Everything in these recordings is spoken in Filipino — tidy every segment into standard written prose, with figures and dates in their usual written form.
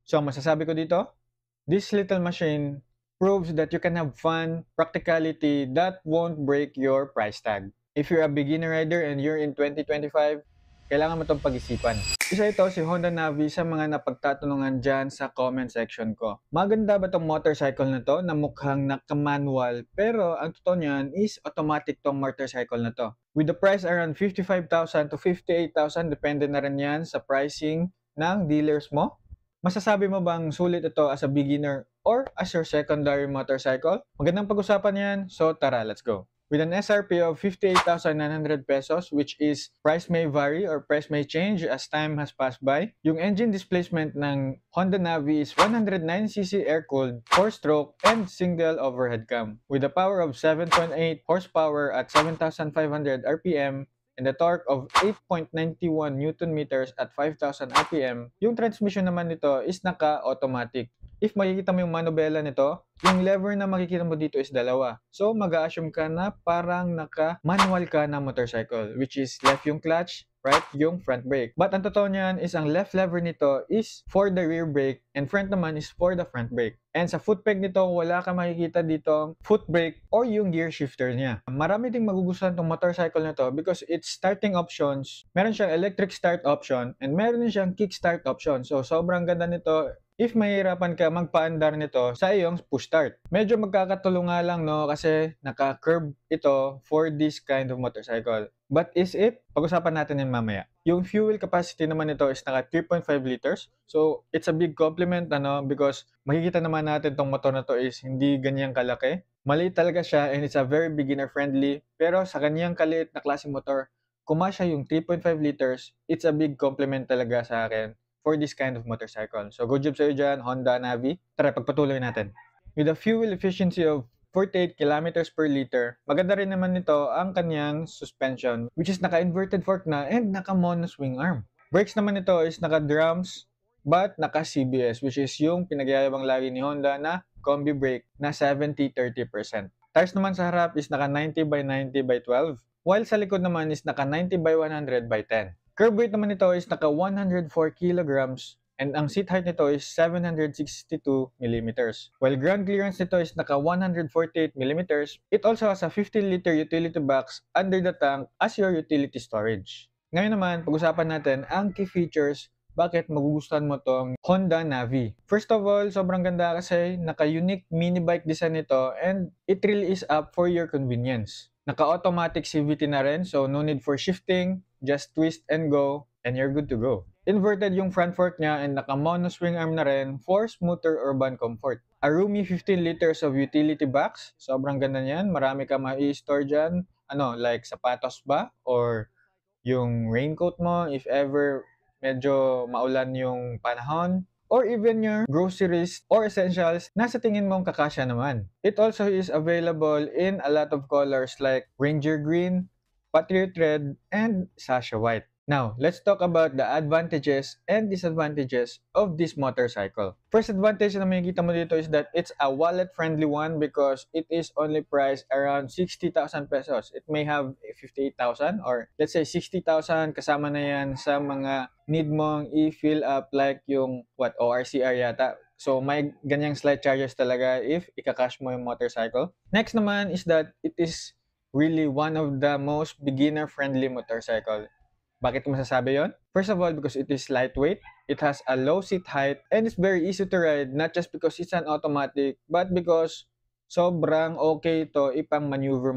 So, masasabi ko dito, this little machine proves that you can have fun, practicality that won't break your price tag. If you're a beginner rider and you're in 2025, kailangan mo itong pag-isipan. Isa ito si Honda Navi sa mga napagtatanungan dyan sa comment section ko. Maganda ba itong motorcycle na to na mukhang naka-manual pero ang totoo niyan is automatic tong motorcycle na to. With the price around 55,000 to 58,000, depende na rin yan sa pricing ng dealers mo. Masasabi mo bang sulit ito as a beginner or as your secondary motorcycle? Magandang pag-usapan yan, so tara, let's go. With an SRP of 58,900 pesos, which is price may vary or price may change as time has passed by, yung engine displacement ng Honda Navi is 109cc air-cooled, 4-stroke, and single overhead cam. With a power of 7.8 horsepower at 7,500 RPM, and the torque of 8.91 Newton meters at 5,000 RPM, yung transmission naman nito is naka-automatic. If makikita mo yung manubela nito, yung lever na makikita mo dito is dalawa. So, mag-a-assume ka na parang naka-manual ka na motorcycle, which is left yung clutch, right yung front brake. But ang totoo niyan is ang left lever nito is for the rear brake and front naman is for the front brake. And sa foot peg nito, wala ka makikita dito foot brake or yung gear shifter niya. Marami ding magugustuhan tong motorcycle na to because its starting options, meron siyang electric start option and meron din siyang kick start option. So, sobrang ganda nito if mahirapan ka magpaandar nito sa iyong push start. Medyo magkakatulong nga lang no kasi naka-curve ito for this kind of motorcycle. But is it? Pag-usapan natin yan mamaya. Yung fuel capacity naman nito is naka 3.5 liters. So, it's a big compliment because makikita naman natin tong motor na to is hindi ganyang kalaki. Maliit talaga siya and it's a very beginner friendly. Pero sa kanyang kaliit na klaseng motor, kumasya yung 3.5 liters, it's a big compliment talaga sa akin for this kind of motorcycle. So, good job sa'yo dyan, Honda Navi. Tara, pagpatuloy natin. With a fuel efficiency of 48 kilometers per liter, maganda rin naman nito ang kanyang suspension, which is naka-inverted fork na and naka-mono swing arm. Brakes naman nito is naka-drums, but naka-CBS, which is yung pinagyayabang lagi ni Honda na combi brake na 70-30%. Tires naman sa harap is naka 90 by 90 by 12, while sa likod naman is naka 90 by 100 by 10. Curb weight naman nito is naka 104 kilograms and ang seat height nito is 762 millimeters. While ground clearance nito is naka 148 millimeters, it also has a 15-liter utility box under the tank as your utility storage. Ngayon naman, pag-usapan natin ang key features bakit magugustuhan mo tong Honda Navi. First of all, sobrang ganda kasi naka-unique mini bike design nito and it really is up for your convenience. Naka-automatic CVT na rin, so no need for shifting, just twist and go, and you're good to go. Inverted yung front fork niya and naka-mono swing arm na rin for smoother urban comfort. A roomy 15 liters of utility box, sobrang ganda niyan, marami ka ma-i-store dyan, like sapatos ba? Or yung raincoat mo if ever medyo maulan yung panahon, or even your groceries or essentials na sa tingin mong kakasya naman. It also is available in a lot of colors like Ranger Green, Patriot Red, and Sasha White. Now, let's talk about the advantages and disadvantages of this motorcycle. First advantage na makikita mo dito is that it's a wallet-friendly one because it is only priced around 60,000 pesos. It may have 58,000 or let's say 60,000 kasama na yan sa mga need mong i-fill up like yung ORCR yata. So, may ganyang slight charges talaga if ika-cash mo yung motorcycle. Next naman is that it is really one of the most beginner-friendly motorcycle. Bakit ko masasabi yon? First of all, because it is lightweight, it has a low seat height, and it's very easy to ride, not just because it's an automatic, but because sobrang okay ito ipang maneuver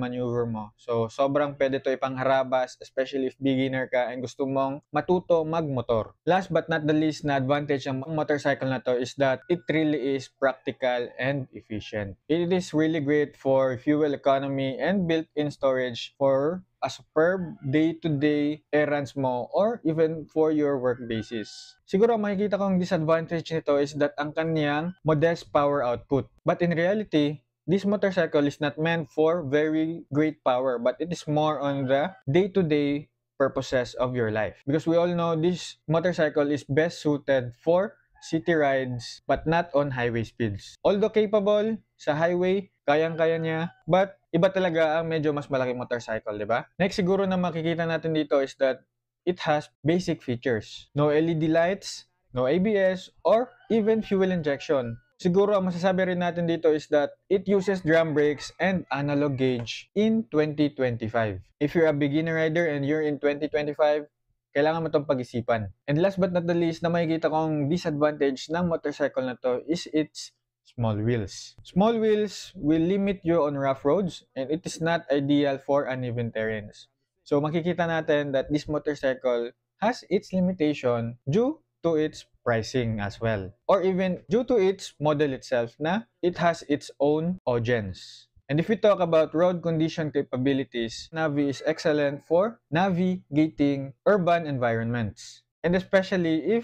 mo. So, sobrang pwede ito ipang harabas, especially if beginner ka and gusto mong matuto magmotor. Last but not the least na advantage ng motorcycle na to is that it really is practical and efficient. It is really great for fuel economy and built-in storage for a superb day-to-day errands mo or even for your work basis. Siguro makikita kong disadvantage nito is that ang kanyang modest power output. But in reality, this motorcycle is not meant for very great power, but it is more on the day-to-day purposes of your life. Because we all know this motorcycle is best suited for city rides, but not on highway speeds. Although capable sa highway, kayang-kaya niya, but iba talaga ang medyo mas malaking motorcycle, di ba? Next siguro na makikita natin dito is that it has basic features. No LED lights, no ABS, or even fuel injection. Siguro ang masasabi rin natin dito is that it uses drum brakes and analog gauge in 2025. If you're a beginner rider and you're in 2025, kailangan mo itong pag-isipan. And last but not the least na makikita kong disadvantage ng motorcycle na to is its small wheels. Small wheels will limit you on rough roads and it is not ideal for uneven terrains. So makikita natin that this motorcycle has its limitation due to its pricing as well. Or even due to its model itself na it has its own audience. And if we talk about road condition capabilities, Navi is excellent for navigating urban environments. And especially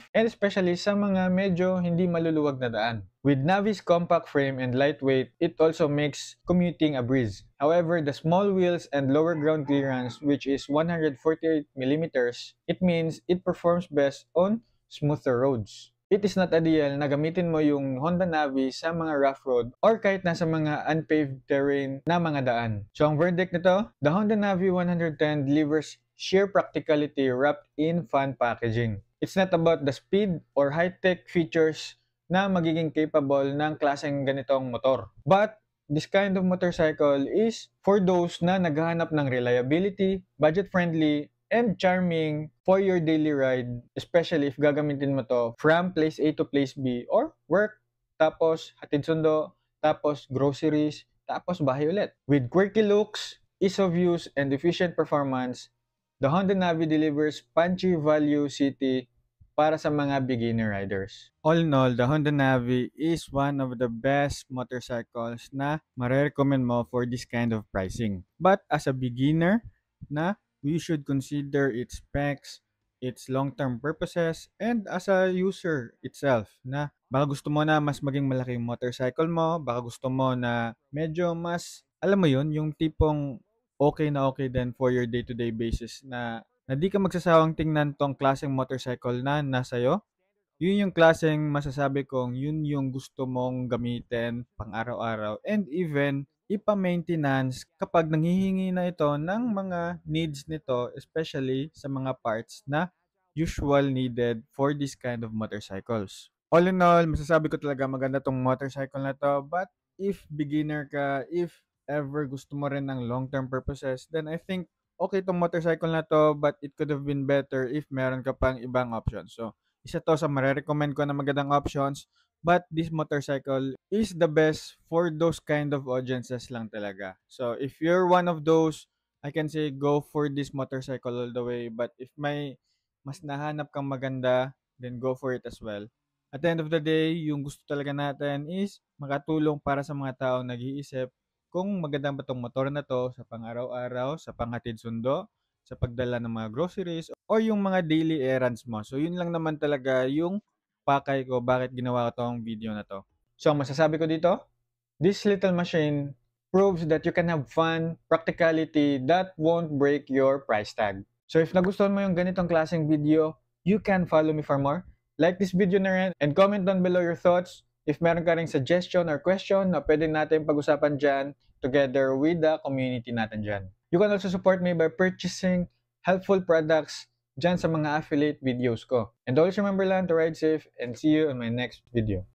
sa mga medyo hindi maluluwag na daan. With Navi's compact frame and lightweight, it also makes commuting a breeze. However, the small wheels and lower ground clearance, which is 148mm, it means it performs best on smoother roads. It is not ideal na gamitin mo yung Honda Navi sa mga rough road or kahit nasa mga unpaved terrain na mga daan. So ang verdict nito, the Honda Navi 110 delivers sheer practicality wrapped in fun packaging. It's not about the speed or high-tech features na magiging capable ng klaseng ganitong motor. But this kind of motorcycle is for those na naghahanap ng reliability, budget-friendly, and charming for your daily ride, especially if gagamitin mo to from place A to place B or work, tapos hatid sundo, tapos groceries, tapos bahay ulit. With quirky looks, ease of use, and efficient performance, the Honda Navi delivers punchy value city para sa mga beginner riders. All in all, the Honda Navi is one of the best motorcycles na marerecommend mo for this kind of pricing. But as a beginner na we should consider its specs, its long-term purposes, and as a user itself na baka gusto mo na mas maging malaki yung motorcycle mo, baka gusto mo na medyo mas, alam mo yun, yung tipong okay na okay din for your day-to-day basis na di ka magsasawang tingnan tong klaseng motorcycle na nasa'yo. Yun yung klaseng masasabi kong yun yung gusto mong gamitin pang araw-araw and even ipa-maintenance kapag nanghihingi na ito ng mga needs nito, especially sa mga parts na usual needed for this kind of motorcycles. All in all, masasabi ko talaga maganda tong motorcycle na to, but if beginner ka, if ever gusto mo rin ng long-term purposes, then I think okay tong motorcycle na to, but it could have been better if meron ka pang ibang options. So, isa to sa marerecommend ko na magandang options. But this motorcycle is the best for those kind of audiences lang talaga. So if you're one of those, I can say go for this motorcycle all the way. But if may mas nahanap kang maganda, then go for it as well. At the end of the day, yung gusto talaga natin is makatulong para sa mga taong nag-iisip kung magandang ba tong motor na to sa pang-araw-araw, sa panghatid sundo, sa pagdala ng mga groceries, or yung mga daily errands mo. So yun lang naman talaga yung pakay ko bakit ginawa ko tong video na to. So masasabi ko dito, this little machine proves that you can have fun, practicality that won't break your price tag. So if nagustuhan mo yung ganitong klaseng video, you can follow me for more. Like this video na rin and comment down below your thoughts. If meron ka ring suggestion or question na pwede natin pag-usapan dyan together with the community natin dyan. You can also support me by purchasing helpful products dyan sa mga affiliate videos ko. And always remember lang to ride safe and see you in my next video.